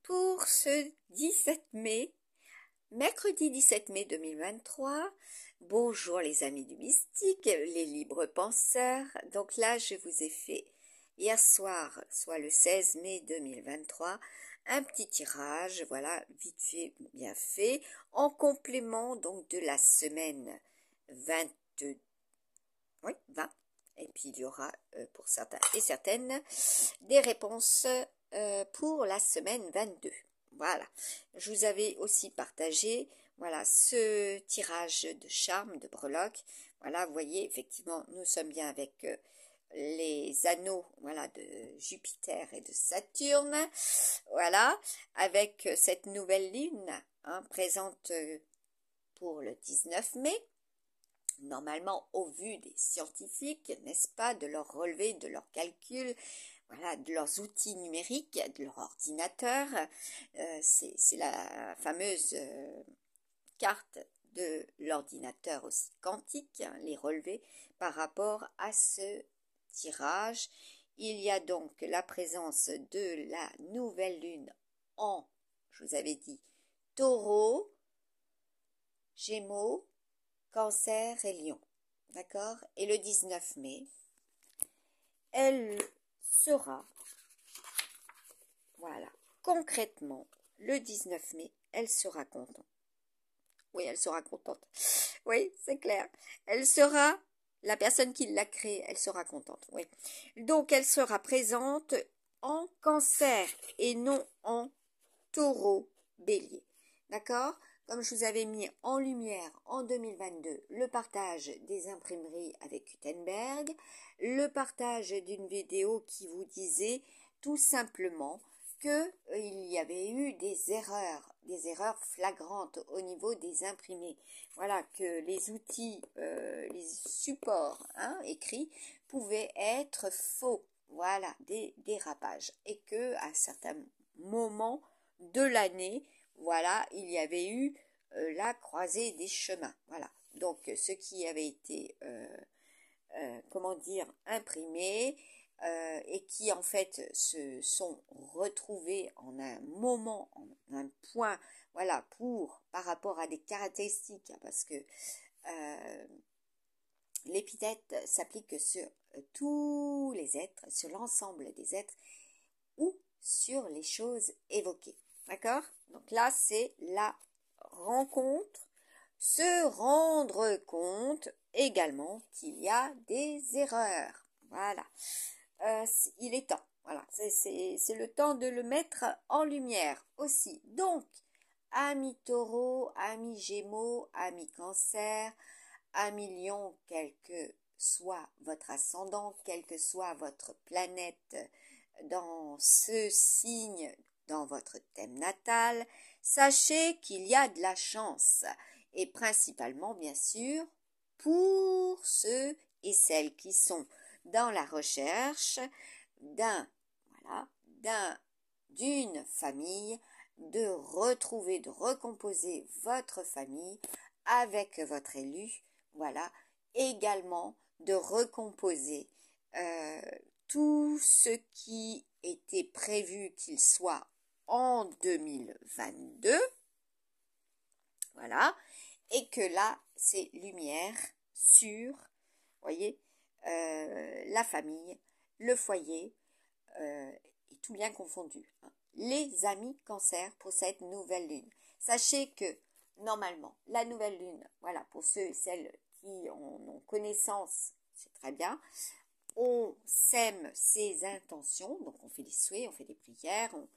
pour ce 17 mai, mercredi 17 mai 2023. Bonjour les amis du mystique, les libres penseurs. Donc là, je vous ai fait hier soir, soit le 16 mai 2023, un petit tirage, voilà, vite fait, bien fait, en complément donc de la semaine 22, oui, 20. Et puis il y aura pour certains et certaines des réponses pour la semaine 22. Voilà, je vous avais aussi partagé voilà ce tirage de charme de breloque. Voilà, vous voyez, effectivement, nous sommes bien avec les anneaux voilà de Jupiter et de Saturne. Voilà, avec cette nouvelle lune présente pour le 19 mai. Normalement, au vu des scientifiques, n'est-ce pas, de leurs relevés, de leurs calculs, voilà, de leurs outils numériques, de leur ordinateur, c'est la fameuse carte de l'ordinateur aussi quantique, les relevés par rapport à ce tirage. Il y a donc la présence de la nouvelle lune en, je vous avais dit, Taureau, Gémeaux, Cancer et Lion, d'accord? Et le 19 mai, elle sera, voilà, concrètement, le 19 mai, elle sera contente. Oui, elle sera contente. Oui, c'est clair. Elle sera, la personne qui l'a créée, elle sera contente, oui. Donc, elle sera présente en Cancer et non en Taureau, Bélier, d'accord? Comme je vous avais mis en lumière en 2022 le partage des imprimeries avec Gutenberg, le partage d'une vidéo qui vous disait tout simplement qu'il y avait eu des erreurs flagrantes au niveau des imprimés. Voilà, que les outils, les supports écrits pouvaient être faux. Voilà, des dérapages. Et que à certains moments de l'année, voilà, il y avait eu la croisée des chemins. Voilà, donc ce qui avait été, comment dire, imprimé et qui en fait se sont retrouvés en un moment, en un point, voilà, par rapport à des caractéristiques, parce que l'épithète s'applique sur tous les êtres, sur l'ensemble des êtres ou sur les choses évoquées. D'accord? Donc là, c'est la rencontre, se rendre compte également qu'il y a des erreurs. Voilà. Il est temps. Voilà. C'est le temps de le mettre en lumière aussi. Donc, amis taureau, amis gémeaux, amis cancer, amis lion, quel que soit votre ascendant, quelle que soit votre planète dans ce signe, dans votre thème natal, sachez qu'il y a de la chance et principalement bien sûr pour ceux et celles qui sont dans la recherche d'une famille, de retrouver, de recomposer votre famille avec votre élu, voilà, également de recomposer tout ce qui était prévu qu'il soit en 2022, voilà, et que là, c'est lumière sur, voyez, la famille, le foyer, et tout bien confondu. Les amis cancer pour cette nouvelle lune. Sachez que, normalement, la nouvelle lune, voilà, pour ceux et celles qui en ont connaissance, c'est très bien, on sème ses intentions, donc on fait des souhaits, on fait des prières, on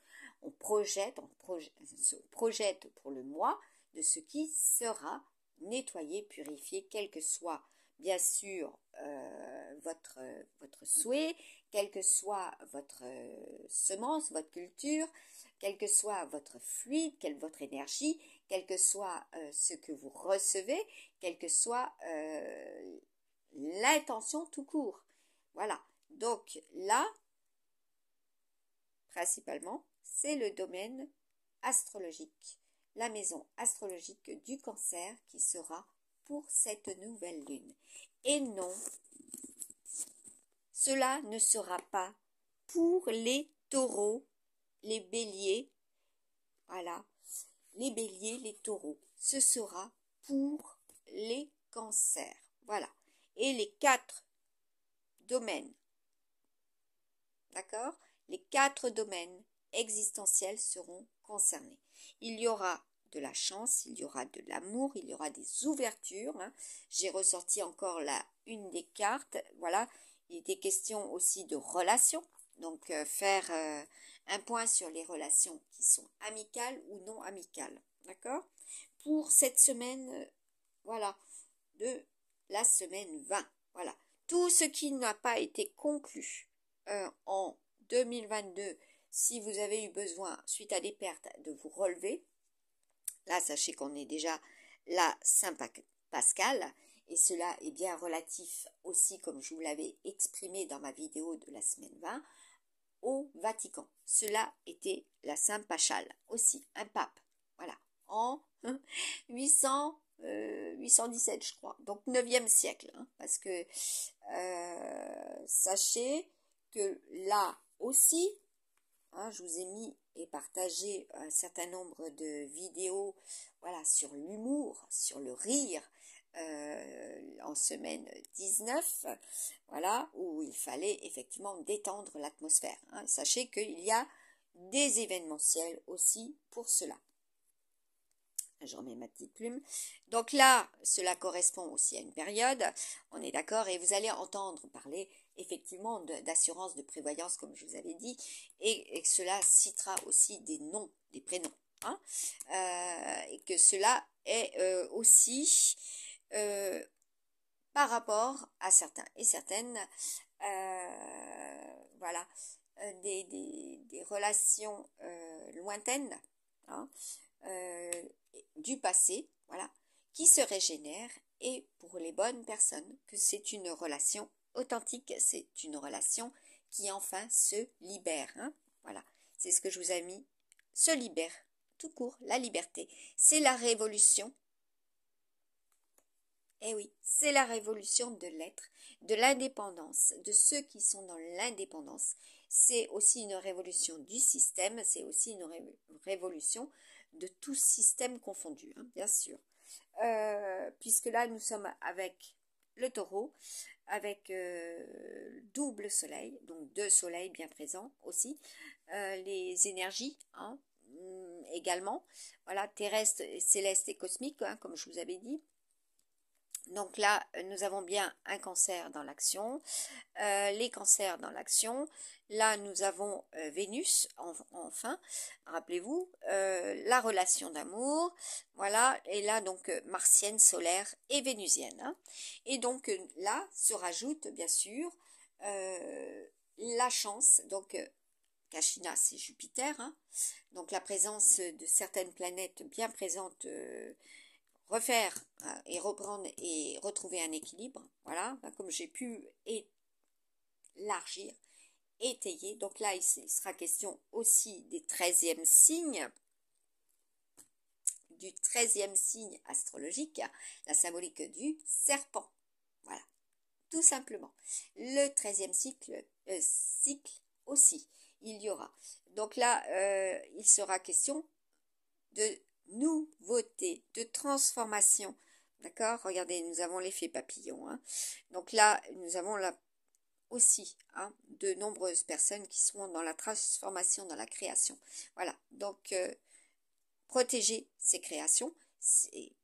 se projette pour le mois de ce qui sera nettoyé, purifié, quel que soit bien sûr votre souhait, quelle que soit votre semence, votre culture, quel que soit votre fluide, votre énergie, quel que soit ce que vous recevez, quelle que soit l'intention tout court. Voilà, donc là, principalement, c'est le domaine astrologique, la maison astrologique du cancer qui sera pour cette nouvelle lune. Et non, cela ne sera pas pour les taureaux, les béliers voilà, les béliers, les taureaux. Ce sera pour les cancers. Voilà. Et les 4 domaines, d'accord? Les 4 domaines existentiels seront concernés. Il y aura de la chance, il y aura de l'amour, il y aura des ouvertures. Hein. J'ai ressorti encore une des cartes. Voilà. Il était question aussi de relations. Donc, faire un point sur les relations qui sont amicales ou non amicales. D'accord? Pour cette semaine, voilà, de la semaine 20. Voilà. Tout ce qui n'a pas été conclu en 2022, si vous avez eu besoin, suite à des pertes, de vous relever, là, sachez qu'on est déjà la Saint-Pascal, et cela est bien relatif aussi, comme je vous l'avais exprimé dans ma vidéo de la semaine 20, au Vatican. Cela était la Saint-Pachal, aussi un pape, voilà, en 817, je crois, donc 9e siècle, hein, parce que sachez que là aussi, hein, je vous ai mis et partagé un certain nombre de vidéos, voilà, sur l'humour, sur le rire, en semaine 19, voilà, où il fallait effectivement détendre l'atmosphère. Hein. Sachez qu'il y a des événementiels aussi pour cela. Je remets ma petite plume. Donc là, cela correspond aussi à une période, on est d'accord, et vous allez entendre parler effectivement d'assurance, de prévoyance, comme je vous avais dit, et que cela citera aussi des noms, des prénoms, hein, et que cela est aussi par rapport à certains et certaines, voilà, des relations lointaines, hein, du passé, voilà, qui se régénère, et pour les bonnes personnes, que c'est une relation authentique, c'est une relation qui enfin se libère. Hein, voilà, c'est ce que je vous ai mis, se libère, tout court, la liberté. C'est la révolution. Eh oui, c'est la révolution de l'être, de l'indépendance, de ceux qui sont dans l'indépendance. C'est aussi une révolution du système, c'est aussi une révolution de tout système confondu, hein, bien sûr. Puisque là, nous sommes avec le taureau, avec double soleil, donc 2 soleils bien présents aussi, les énergies, hein, également, voilà, terrestres, célestes et cosmiques, hein, comme je vous avais dit. Donc là, nous avons bien un cancer dans l'action, les cancers dans l'action. Là, nous avons Vénus, enfin, rappelez-vous, la relation d'amour, voilà, et là, donc, martienne, solaire et vénusienne. Hein. Et donc, là, se rajoute, bien sûr, la chance, donc, Kashina, c'est Jupiter, hein, donc la présence de certaines planètes bien présentes, refaire et reprendre et retrouver un équilibre, voilà, comme j'ai pu élargir, étayer. Donc là, il sera question aussi des 13e signes, du 13e signe astrologique, la symbolique du serpent, voilà, tout simplement. Le 13e cycle aussi, il y aura. Donc là, il sera question de nouveauté, de transformation. D'accord? Regardez, nous avons l'effet papillon. Hein. Donc là, nous avons là aussi hein, de nombreuses personnes qui seront dans la transformation, dans la création. Voilà. Donc, protéger ces créations,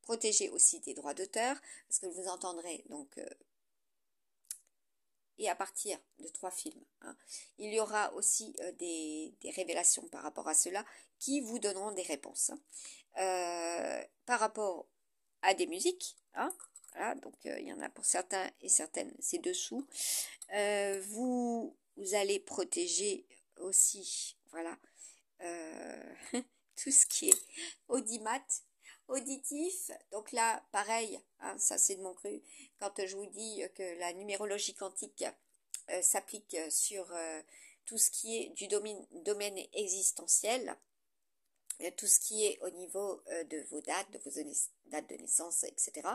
protéger aussi des droits d'auteur, parce que vous entendrez donc et à partir de 3 films. Hein. Il y aura aussi des révélations par rapport à cela qui vous donneront des réponses. Hein. Par rapport à des musiques, hein, voilà, donc il y en a pour certains et certaines, c'est dessous. Vous allez protéger aussi, voilà, tout ce qui est audimat, auditif. Donc là, pareil, hein, ça c'est de mon cru, quand je vous dis que la numérologie quantique s'applique sur tout ce qui est du domaine existentiel, tout ce qui est au niveau de vos dates, de vos dates de naissance, etc.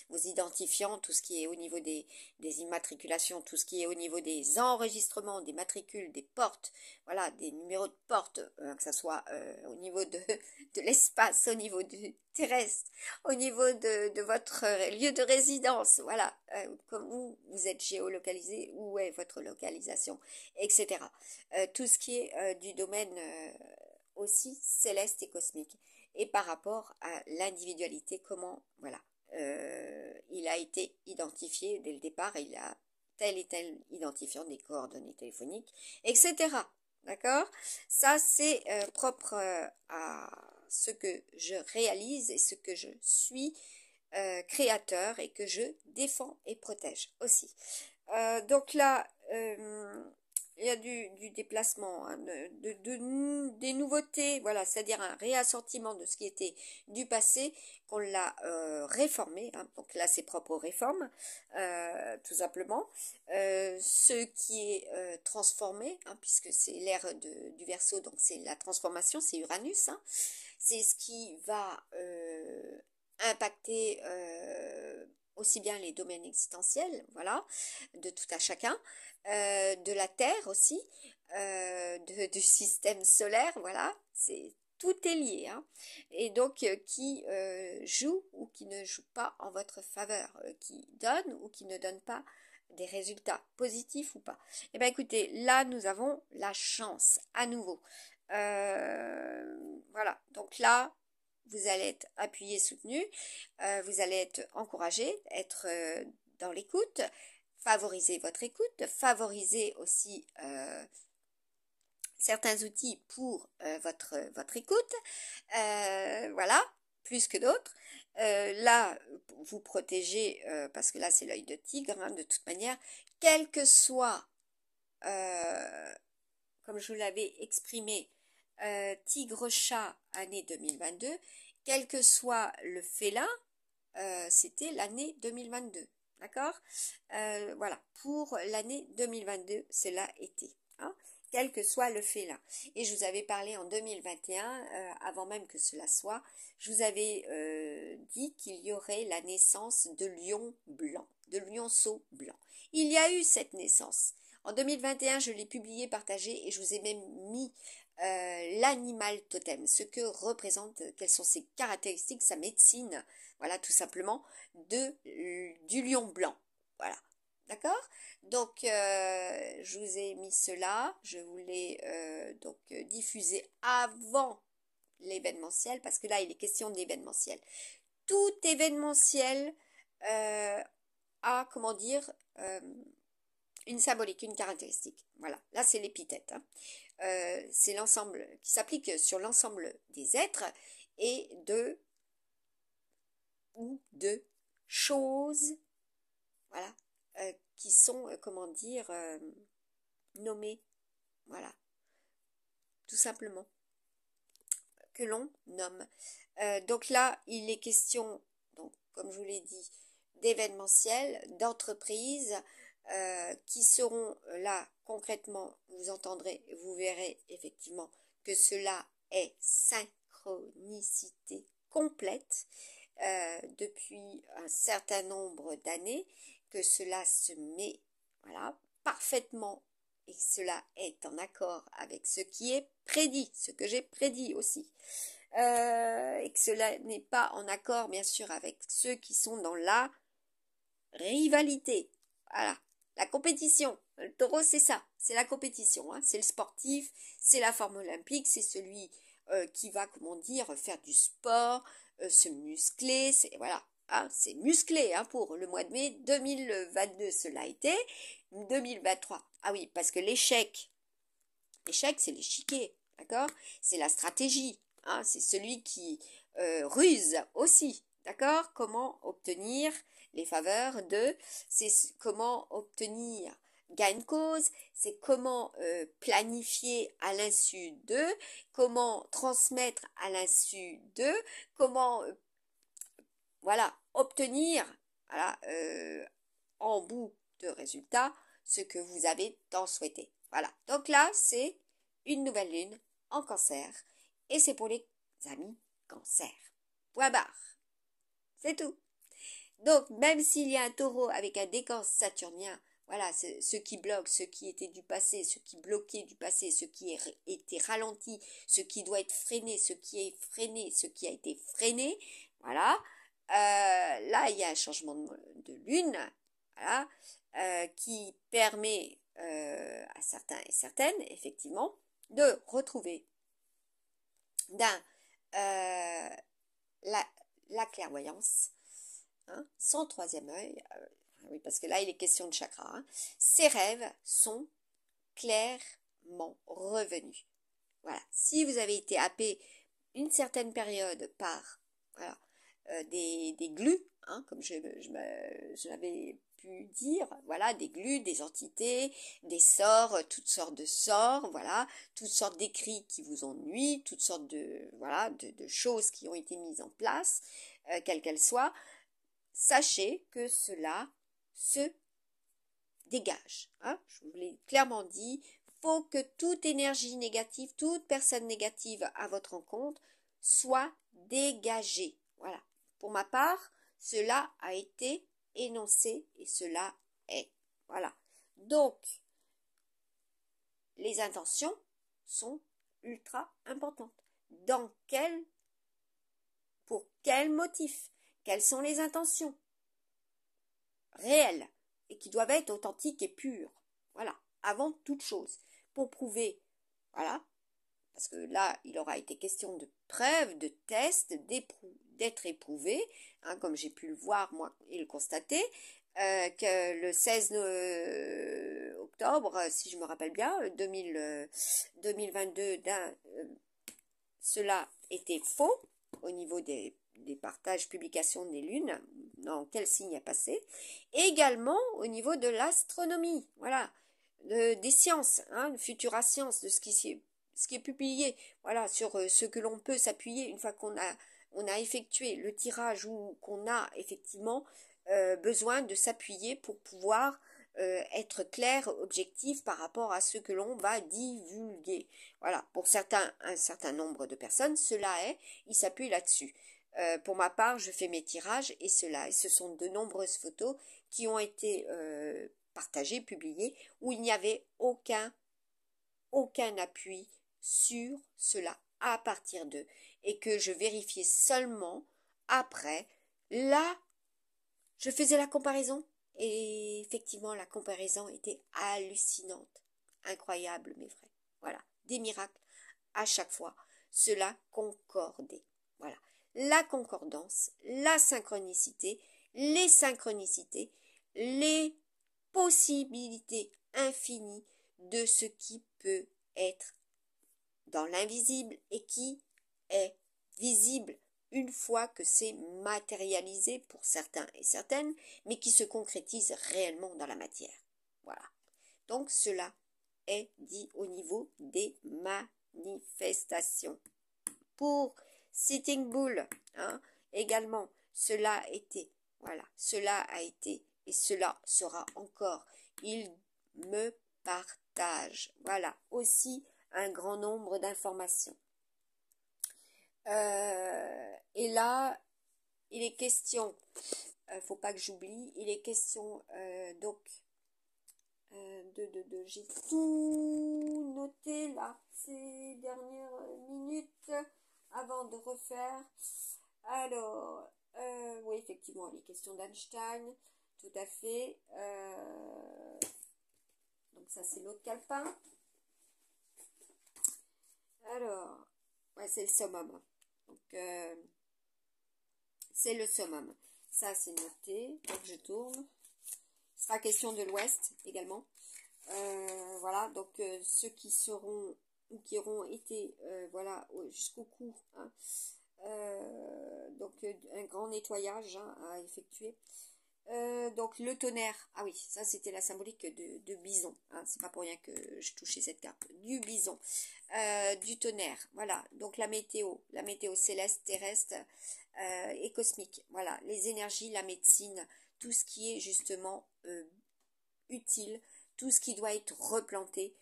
Vos identifiants, tout ce qui est au niveau des immatriculations, tout ce qui est au niveau des enregistrements, des matricules, des portes, voilà, des numéros de porte, que ce soit au niveau de l'espace, au niveau du terrestre, au niveau de votre lieu de résidence, voilà, où vous êtes géolocalisé, où est votre localisation, etc. Tout ce qui est du domaine aussi céleste et cosmique. Et par rapport à l'individualité, comment, voilà, il a été identifié dès le départ, il a tel et tel identifiant des coordonnées téléphoniques, etc. D'accord? Ça, c'est propre à ce que je réalise et ce que je suis créateur et que je défends et protège aussi. Donc là, il y a du déplacement, hein, des nouveautés, voilà, c'est-à-dire un réassortiment de ce qui était du passé, qu'on l'a réformé, hein, donc là c'est propre aux réformes, tout simplement. Ce qui est transformé, hein, puisque c'est l'ère du Verseau, donc c'est la transformation, c'est Uranus, hein, c'est ce qui va impacter aussi bien les domaines existentiels, voilà, de tout à chacun, de la Terre aussi, du système solaire, voilà, c'est tout est lié, hein, et donc qui joue ou qui ne joue pas en votre faveur, qui donne ou qui ne donne pas des résultats positifs ou pas. Eh bien écoutez, là nous avons la chance à nouveau. Voilà, donc là vous allez être appuyé, soutenu, vous allez être encouragé, être dans l'écoute, favoriser votre écoute, favoriser aussi certains outils pour votre écoute, voilà, plus que d'autres. Là, vous protégez, parce que là c'est l'œil de tigre, hein, de toute manière, quel que soit, comme je vous l'avais exprimé, tigre-chat année 2022, quel que soit le félin, c'était l'année 2022. D'accord? Voilà, pour l'année 2022, cela était. Hein, quel que soit le félin. Et je vous avais parlé en 2021, avant même que cela soit, je vous avais dit qu'il y aurait la naissance de lion blanc, de lionceau blanc. Il y a eu cette naissance. En 2021, je l'ai publié, partagé et je vous ai même mis l'animal totem, ce que représente, quelles sont ses caractéristiques, sa médecine, voilà, tout simplement, du lion blanc. Voilà. D'accord? Donc, je vous ai mis cela. Je voulais donc diffuser avant l'événementiel, parce que là, il est question d'événementiel. Tout événementiel a, comment dire, une symbolique, une caractéristique. Voilà, là c'est l'épithète. Hein. C'est l'ensemble qui s'applique sur l'ensemble des êtres et de choses, voilà, qui sont, comment dire, nommées, voilà, tout simplement, que l'on nomme. Donc là, il est question, donc, comme je vous l'ai dit, d'événementiel, d'entreprises, qui seront là concrètement, vous entendrez, vous verrez effectivement que cela est synchronicité complète depuis un certain nombre d'années, que cela se met voilà, parfaitement et cela est en accord avec ce qui est prédit, ce que j'ai prédit aussi. Et que cela n'est pas en accord bien sûr avec ceux qui sont dans la rivalité. Voilà, la compétition. Le taureau, c'est ça, c'est la compétition. Hein. C'est le sportif, c'est la forme olympique, c'est celui qui va, comment dire, faire du sport, se muscler. C'est voilà, hein, c'est musclé hein, pour le mois de mai 2022. Cela a été 2023. Ah oui, parce que l'échec, c'est l'échiquier, d'accord? C'est la stratégie. Hein, c'est celui qui ruse aussi, d'accord? Comment obtenir les faveurs c'est comment obtenir gain de cause, c'est comment planifier à l'insu d'eux, comment transmettre à l'insu d'eux, comment voilà, obtenir voilà, en bout de résultat ce que vous avez tant souhaité. Voilà, donc là c'est une nouvelle lune en cancer et c'est pour les amis Cancer. Point barre. C'est tout. Donc, même s'il y a un taureau avec un décan saturnien, voilà, ce qui bloque, ce qui était du passé, ce qui bloquait du passé, ce qui était ralenti, ce qui doit être freiné, ce qui est freiné, ce qui a été freiné, voilà. Là, il y a un changement de lune, voilà, qui permet à certains et certaines, effectivement, de retrouver la, la clairvoyance, hein, son troisième œil, oui, parce que là, il est question de chakra, hein. Ces rêves sont clairement revenus. Voilà. Si vous avez été happé une certaine période par voilà, des glues, hein, comme je l'avais pu dire, voilà, des glues, des entités, des sorts, toutes sortes de sorts, voilà, toutes sortes d'écrits qui vous ennuient, toutes sortes de, voilà, de choses qui ont été mises en place, quelles qu'elles soient. Sachez que cela se dégage. Hein. Je vous l'ai clairement dit, faut que toute énergie négative, toute personne négative à votre rencontre soit dégagée. Voilà. Pour ma part, cela a été énoncé et cela est. Voilà. Donc, les intentions sont ultra importantes. Pour quel motif? Quelles sont les intentions réelles et qui doivent être authentiques et pures? Voilà, avant toute chose. Pour prouver, voilà, parce que là, il aura été question de preuves, de tests, d'être éprouvé, hein, comme j'ai pu le voir, moi, et le constater, que le 16 octobre, si je me rappelle bien, 2022, cela était faux au niveau des partages, publications des lunes, dans quel signe a passé, et également au niveau de l'astronomie, voilà, des sciences, hein, Futura Science, de ce qui est publié, voilà, sur ce que l'on peut s'appuyer une fois qu'on a effectué le tirage ou qu'on a effectivement besoin de s'appuyer pour pouvoir être clair, objectif par rapport à ce que l'on va divulguer. Voilà, pour un certain nombre de personnes, ils s'appuient là-dessus. Pour ma part, je fais mes tirages et ce sont de nombreuses photos qui ont été partagées, publiées, où il n'y avait aucun appui sur cela à partir d'eux et que je vérifiais seulement après. Là, je faisais la comparaison et effectivement, la comparaison était hallucinante, incroyable, mes frères. Voilà, des miracles à chaque fois. Cela concordait. Voilà, la concordance, la synchronicité, les synchronicités, les possibilités infinies de ce qui peut être dans l'invisible et qui est visible une fois que c'est matérialisé pour certains et certaines, mais qui se concrétise réellement dans la matière. Voilà. Donc cela est dit au niveau des manifestations. Pour Sitting Bull, hein, également, cela a été, et cela sera encore. Il me partage, voilà, aussi un grand nombre d'informations. Et là, il est question, faut pas que j'oublie, il est question donc j'ai tout noté là ces dernières minutes avant de refaire. Alors, oui, effectivement, il est question d'Einstein, tout à fait. Donc ça, c'est l'autre calepin. Alors, ouais, c'est le summum. Donc, c'est le summum. Ça, c'est noté. Donc, je tourne. Ce sera question de l'Ouest également. Voilà, donc ceux qui seront ou qui auront été voilà, jusqu'au cou, hein, donc un grand nettoyage, hein, à effectuer. Donc le tonnerre, ah oui, ça c'était la symbolique de bison, hein, c'est pas pour rien que je touchais cette carte, du bison, du tonnerre, voilà, donc la météo céleste, terrestre et cosmique, voilà, les énergies, la médecine, tout ce qui est justement utile, tout ce qui doit être replanté,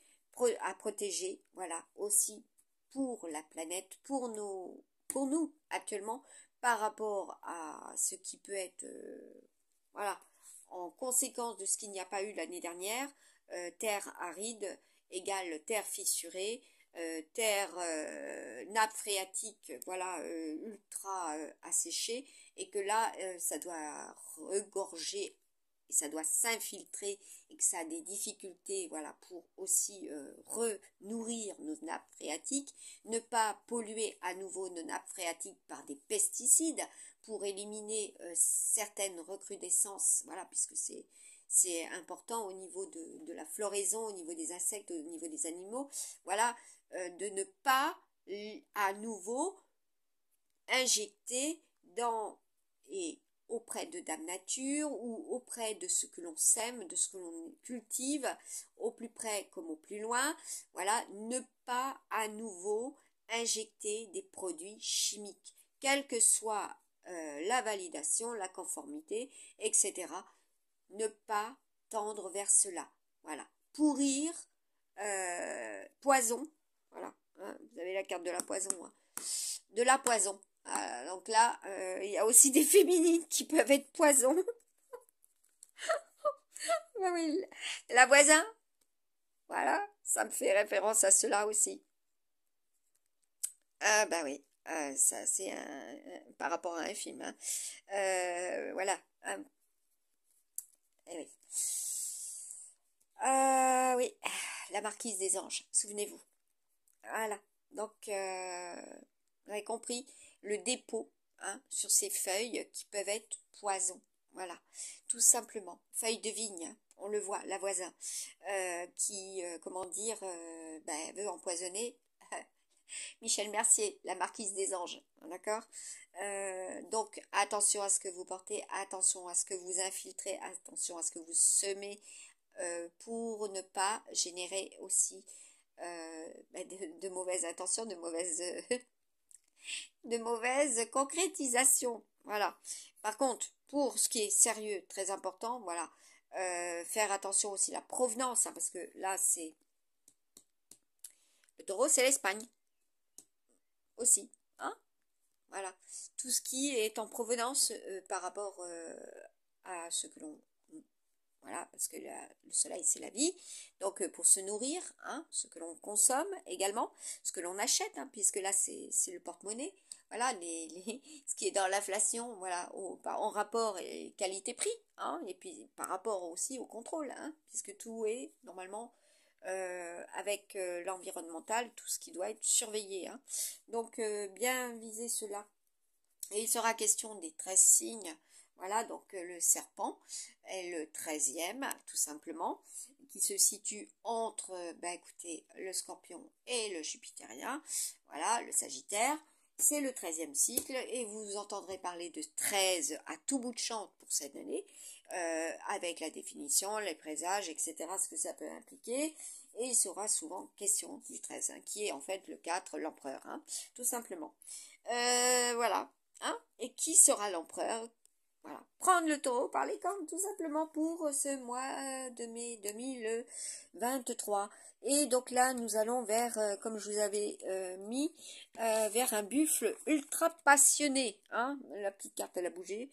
à protéger, voilà, aussi pour la planète, pour nos pour nous actuellement par rapport à ce qui peut être, voilà, en conséquence de ce qu'il n'y a pas eu l'année dernière, terre aride égale terre fissurée, terre nappe phréatique, voilà, ultra asséchée, et que là, ça doit regorger, et ça doit s'infiltrer, et que ça a des difficultés, voilà, pour aussi renourrir nos nappes phréatiques, ne pas polluer à nouveau nos nappes phréatiques par des pesticides pour éliminer certaines recrudescences, voilà, puisque c'est important au niveau de la floraison, au niveau des insectes, au niveau des animaux, voilà, de ne pas à nouveau injecter dans et auprès de Dame Nature ou auprès de ce que l'on sème, de ce que l'on cultive, au plus près comme au plus loin, voilà, ne pas à nouveau injecter des produits chimiques, quelle que soit la validation, la conformité, etc. Ne pas tendre vers cela. Voilà. Pourrir, poison. Voilà. Hein, vous avez la carte de la poison. Hein. De la poison. Donc là, il y a aussi des féminines qui peuvent être poison. Oui, la voisin. Voilà. Ça me fait référence à cela aussi. Ah bah oui. Ça, c'est par rapport à un film. Hein. Voilà. Eh oui. Oui, la marquise des anges, souvenez-vous. Voilà, donc vous avez compris, le dépôt hein, sur ces feuilles qui peuvent être poison. Voilà, tout simplement. Feuilles de vigne, hein, on le voit, la voisin, qui, comment dire, veut empoisonner Michel Mercier, la marquise des anges, d'accord. Donc attention à ce que vous portez, attention à ce que vous infiltrez, attention à ce que vous semez, pour ne pas générer aussi de mauvaises intentions, de mauvaises concrétisations. Voilà. Par contre, pour ce qui est sérieux, très important, voilà, faire attention aussi à la provenance, hein, parce que là, c'est le taureau, c'est l'Espagne aussi. Hein, voilà. Tout ce qui est en provenance par rapport à ce que l'on voilà, parce que le soleil, c'est la vie. Donc, pour se nourrir, hein, ce que l'on consomme également, ce que l'on achète, hein, puisque là, c'est le porte-monnaie. Voilà, ce qui est dans l'inflation, voilà, en rapport qualité-prix, hein, et puis par rapport aussi au contrôle, hein, puisque tout est normalement avec l'environnemental, tout ce qui doit être surveillé. Hein. Donc, bien viser cela. Et il sera question des 13 signes. Voilà, donc le serpent est le 13e, tout simplement, qui se situe entre, écoutez, le scorpion et le jupitérien. Voilà, le sagittaire. C'est le 13e cycle et vous entendrez parler de 13 à tout bout de champ pour cette année, avec la définition, les présages, etc., ce que ça peut impliquer. Et il sera souvent question du 13, hein, qui est en fait le 4, l'empereur, hein, tout simplement. Voilà. Hein, et qui sera l'empereur? Voilà. Prendre le taureau par les cornes, tout simplement, pour ce mois de mai 2023. Et donc là, nous allons vers, comme je vous avais mis, vers un buffle ultra passionné. Hein. La petite carte, elle a bougé.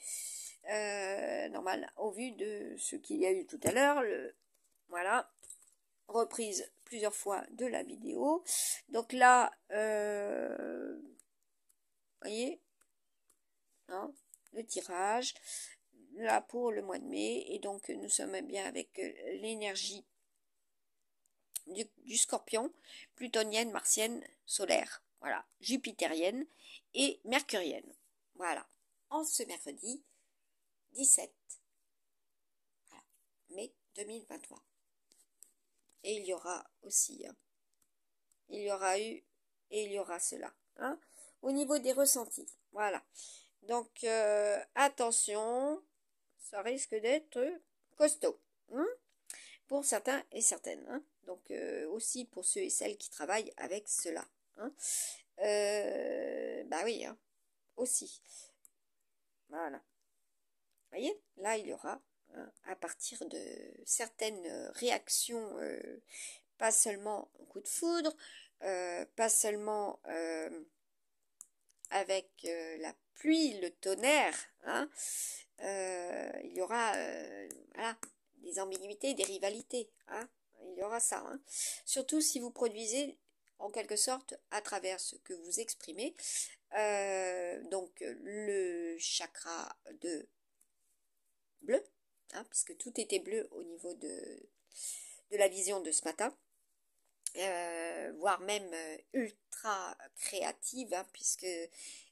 Normal, au vu de ce qu'il y a eu tout à l'heure. Voilà. Reprise plusieurs fois de la vidéo. Donc là, voyez, hein, le tirage là pour le mois de mai, et donc nous sommes bien avec l'énergie du scorpion, plutonienne, martienne, solaire, voilà, jupitérienne et mercurienne, voilà, en ce mercredi 17 voilà, mai 2023. Et il y aura aussi, hein, il y aura eu et il y aura cela, hein, au niveau des ressentis, voilà. Donc, attention, ça risque d'être costaud, hein, pour certains et certaines. Hein. Donc, aussi pour ceux et celles qui travaillent avec cela. Hein. Bah oui, hein, aussi. Voilà. Vous voyez, là, il y aura, hein, à partir de certaines réactions, pas seulement un coup de foudre, pas seulement avec la pluie, le tonnerre, hein, il y aura voilà, des ambiguïtés, des rivalités, hein, il y aura ça, hein. Surtout si vous produisez en quelque sorte à travers ce que vous exprimez, donc le chakra de bleu, hein, puisque tout était bleu au niveau de la vision de ce matin, voire même ultra créative, hein, puisque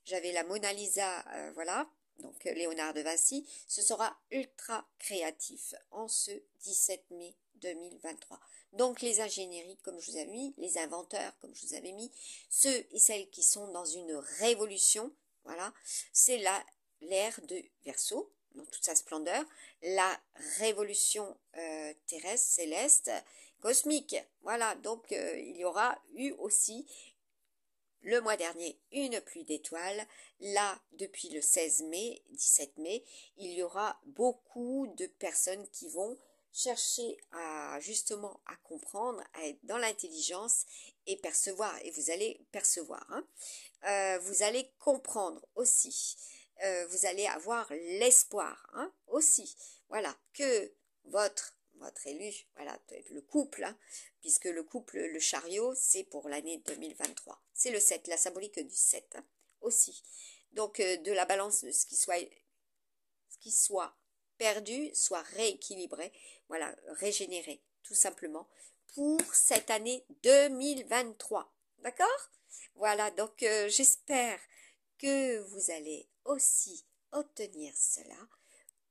j'avais la Mona Lisa, voilà, donc Léonard de Vinci, ce sera ultra créatif en ce 17 mai 2023. Donc les ingénieries, comme je vous avais mis, les inventeurs, comme je vous avais mis, ceux et celles qui sont dans une révolution, voilà, c'est là l'ère de Verseau, dans toute sa splendeur, la révolution terrestre, céleste, cosmique. Voilà, donc il y aura eu aussi le mois dernier une pluie d'étoiles. Là, depuis le 16 mai, 17 mai, il y aura beaucoup de personnes qui vont chercher à justement à comprendre, à être dans l'intelligence et percevoir. Et vous allez percevoir, hein. Vous allez comprendre aussi. Vous allez avoir l'espoir, hein, aussi. Voilà, que votre élu, voilà, le couple, hein, puisque le couple, le chariot, c'est pour l'année 2023. C'est le 7, la symbolique du 7, hein, aussi. Donc, de la balance de ce qui soit perdu, soit rééquilibré, voilà, régénéré, tout simplement, pour cette année 2023. D'accord? Voilà, donc j'espère que vous allez aussi obtenir cela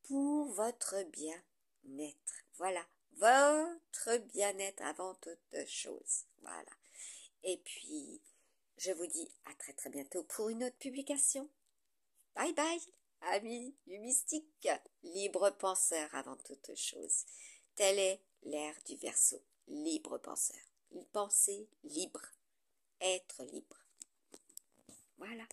pour votre bien-être. Voilà, votre bien-être avant toute chose. Voilà. Et puis, je vous dis à très très bientôt pour une autre publication. Bye bye, amis du mystique, libre penseur avant toute chose. Telle est l'ère du Verseau, libre penseur. Penser libre, être libre. Voilà.